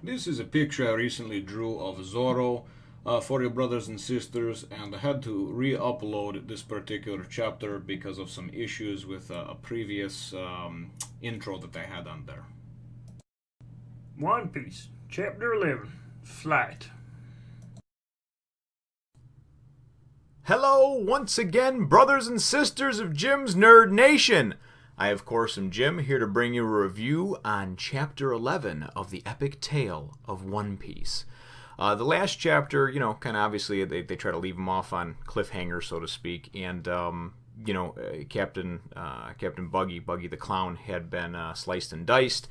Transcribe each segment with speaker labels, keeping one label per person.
Speaker 1: This is a picture I recently drew of Zoro for your brothers and sisters, and I had to re-upload this particular chapter because of some issues with a previous intro that I had on there.
Speaker 2: One Piece, Chapter 11, Flight.
Speaker 3: Hello, once again, brothers and sisters of Jim's Nerd Nation. I, of course, am Jim, here to bring you a review on Chapter 11 of the epic tale of One Piece. The last chapter, kind of obviously they try to leave him off on cliffhanger, so to speak, and Captain Buggy the Clown had been sliced and diced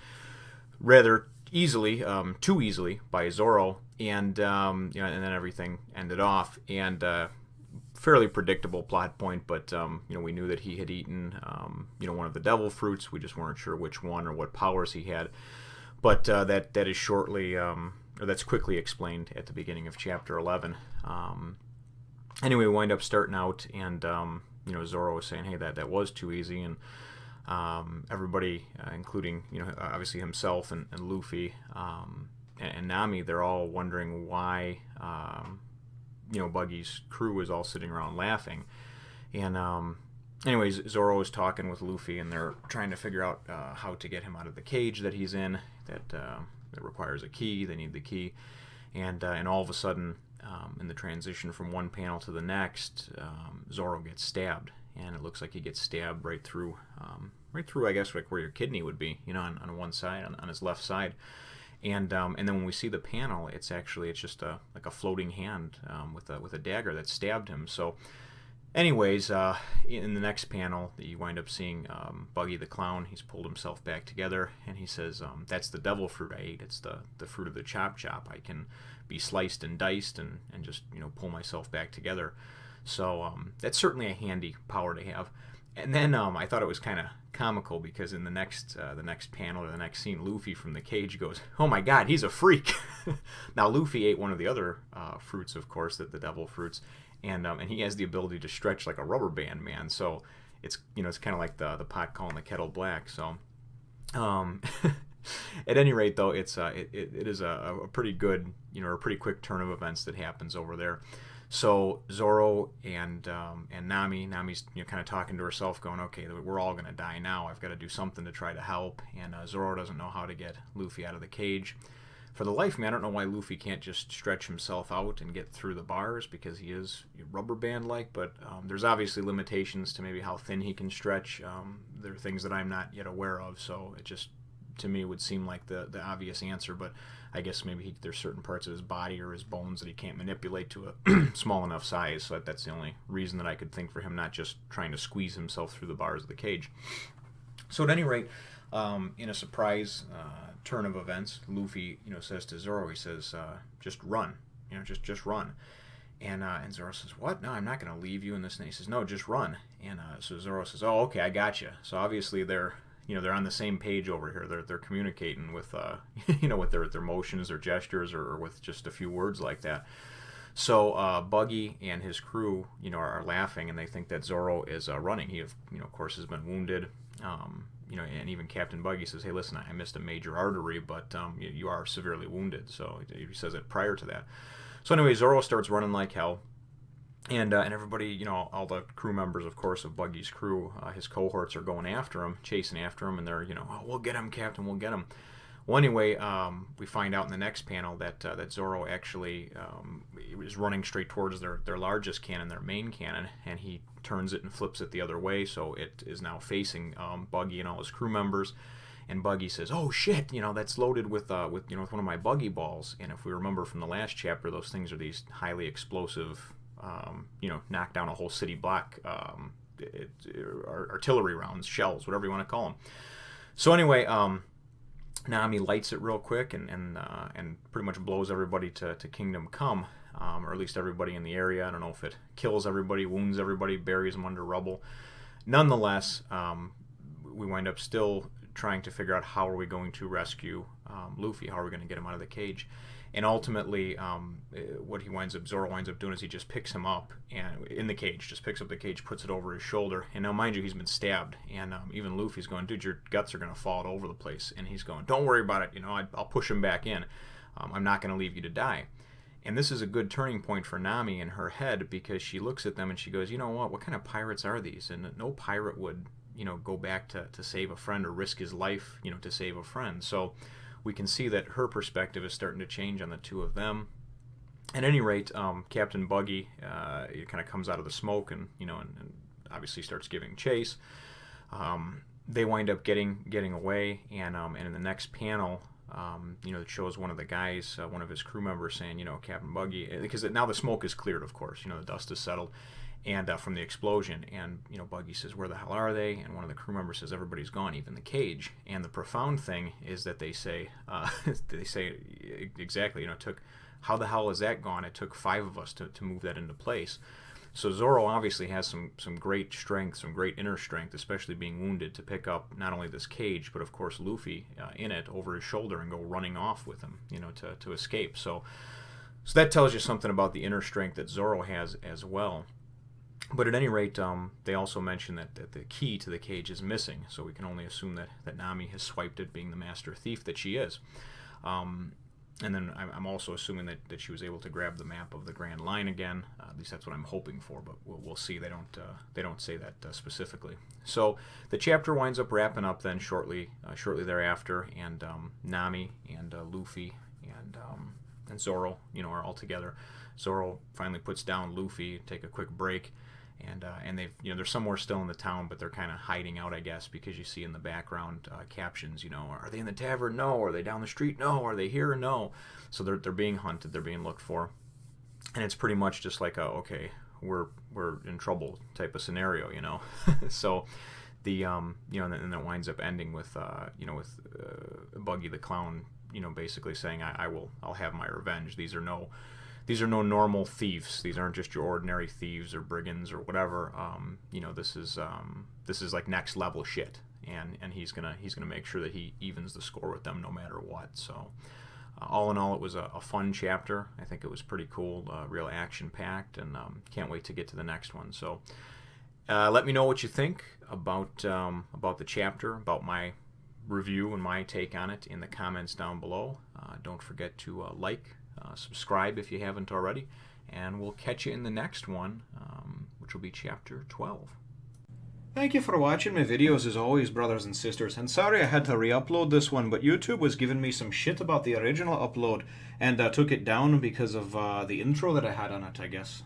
Speaker 3: rather easily, too easily by Zoro, and and then everything ended off, and fairly predictable plot point, but we knew that he had eaten one of the devil fruits. We just weren't sure which one or what powers he had, but that is shortly or that's quickly explained at the beginning of chapter 11. Anyway, we wind up starting out, and Zoro was saying, hey, that was too easy, and everybody, including obviously himself and Luffy and Nami, they're all wondering why Buggy's crew is all sitting around laughing. And anyways, Zoro is talking with Luffy, and they're trying to figure out how to get him out of the cage that he's in. That requires a key. They need the key, and all of a sudden, in the transition from one panel to the next, Zoro gets stabbed, and it looks like he gets stabbed right through, I guess, like where your kidney would be, on one side, on his left side. And then when we see the panel, it's just like a floating hand with a dagger that stabbed him. So, anyways, in the next panel, you wind up seeing Buggy the Clown. He's pulled himself back together, and he says, "That's the devil fruit I ate. It's the fruit of the chop chop. I can be sliced and diced and just pull myself back together." So that's certainly a handy power to have. And then I thought it was kind of comical because in the next panel or the next scene, Luffy from the cage goes, "Oh my God, he's a freak!" Now Luffy ate one of the other fruits, of course, the devil fruits, and he has the ability to stretch like a rubber band, man. So it's kind of like the pot calling the kettle black. So at any rate, though, it is a pretty good a pretty quick turn of events that happens over there. So Zoro and Nami's kind of talking to herself, going, "Okay, we're all gonna die now. I've got to do something to try to help." And Zoro doesn't know how to get Luffy out of the cage. For the life of me, I don't know why Luffy can't just stretch himself out and get through the bars, because he is rubber band like. But there's obviously limitations to maybe how thin he can stretch. There are things that I'm not yet aware of. So it just, to me, would seem like the obvious answer, but I guess maybe there's certain parts of his body or his bones that he can't manipulate to a small enough size, so that's the only reason that I could think for him not just trying to squeeze himself through the bars of the cage. So at any rate, in a surprise turn of events, Luffy says to Zoro, he says, "Just run, just run." And Zoro says, "What? No, I'm not going to leave you in this." And he says, "No, just run." And so Zoro says, "Oh, okay, I got you." So obviously they're on the same page over here. They're communicating with with their motions, their gestures, or with just a few words like that. So Buggy and his crew are laughing, and they think that Zoro is running. He of course has been wounded. And even Captain Buggy says, "Hey, listen, I missed a major artery, but you are severely wounded." So he says it prior to that. So anyway, Zoro starts running like hell. And everybody, all the crew members, of course, of Buggy's crew, his cohorts are going after him, chasing after him, and they're, "Oh, we'll get him, Captain, we'll get him." Well, anyway, we find out in the next panel that Zoro actually is running straight towards their largest cannon, their main cannon, and he turns it and flips it the other way, so it is now facing Buggy and all his crew members. And Buggy says, "Oh shit, that's loaded with one of my Buggy balls." And if we remember from the last chapter, those things are these highly explosive, knock down a whole city block, artillery rounds, shells, whatever you want to call them. So anyway, Nami lights it real quick and pretty much blows everybody to Kingdom Come, or at least everybody in the area. I don't know if it kills everybody, wounds everybody, buries them under rubble. Nonetheless, we wind up still trying to figure out how are we going to rescue Luffy, how are we going to get him out of the cage. And ultimately, what Zoro winds up doing is he just picks him up and in the cage, just picks up the cage, puts it over his shoulder. And now, mind you, he's been stabbed. And even Luffy's going, "Dude, your guts are going to fall all over the place." And he's going, "Don't worry about it. I'll push him back in." I'm not going to leave you to die. And this is a good turning point for Nami in her head, because she looks at them and she goes, you know what kind of pirates are these? And no pirate would, go back to save a friend or risk his life, to save a friend. So we can see that her perspective is starting to change on the two of them. At any rate, Captain Buggy kind of comes out of the smoke and obviously starts giving chase. They wind up getting away, and in the next panel, it shows one of the guys, one of his crew members saying, Captain Buggy, because now the smoke is cleared, of course, the dust is settled, and from the explosion, and Buggy says, where the hell are they? And one of the crew members says, everybody's gone, even the cage. And the profound thing is that they say exactly, it took, how the hell is that gone? It took 5 of us to move that into place. So Zoro obviously has some great strength, some great inner strength, especially being wounded, to pick up not only this cage, but of course Luffy in it over his shoulder and go running off with him, to escape. So that tells you something about the inner strength that Zoro has as well. But at any rate, they also mention that the key to the cage is missing, so we can only assume that Nami has swiped it, being the master thief that she is. And then I'm also assuming that she was able to grab the map of the Grand Line again. At least that's what I'm hoping for, but we'll see. They don't say that specifically. So the chapter winds up wrapping up then shortly thereafter, and Nami and Luffy and Zoro, are all together. Zoro finally puts down Luffy, take a quick break. And they've, they're somewhere still in the town, but they're kind of hiding out, I guess, because you see in the background captions, are they in the tavern? No. Are they down the street? No. Are they here? No. So they're being hunted. They're being looked for, and it's pretty much just like okay, we're in trouble type of scenario, So the and then it winds up ending with with Buggy the Clown, basically saying I'll have my revenge. These are no normal thieves. These aren't just your ordinary thieves or brigands or whatever. This is like next level shit, and he's gonna make sure that he evens the score with them no matter what. So all in all, it was a fun chapter. I think it was pretty cool, real action packed, and can't wait to get to the next one. So let me know what you think about the chapter, about my review and my take on it in the comments down below. Don't forget to subscribe if you haven't already, and we'll catch you in the next one, which will be chapter 12.
Speaker 1: Thank you for watching my videos as always, brothers and sisters, and sorry I had to re-upload this one, but YouTube was giving me some shit about the original upload, and took it down because of the intro that I had on it, I guess.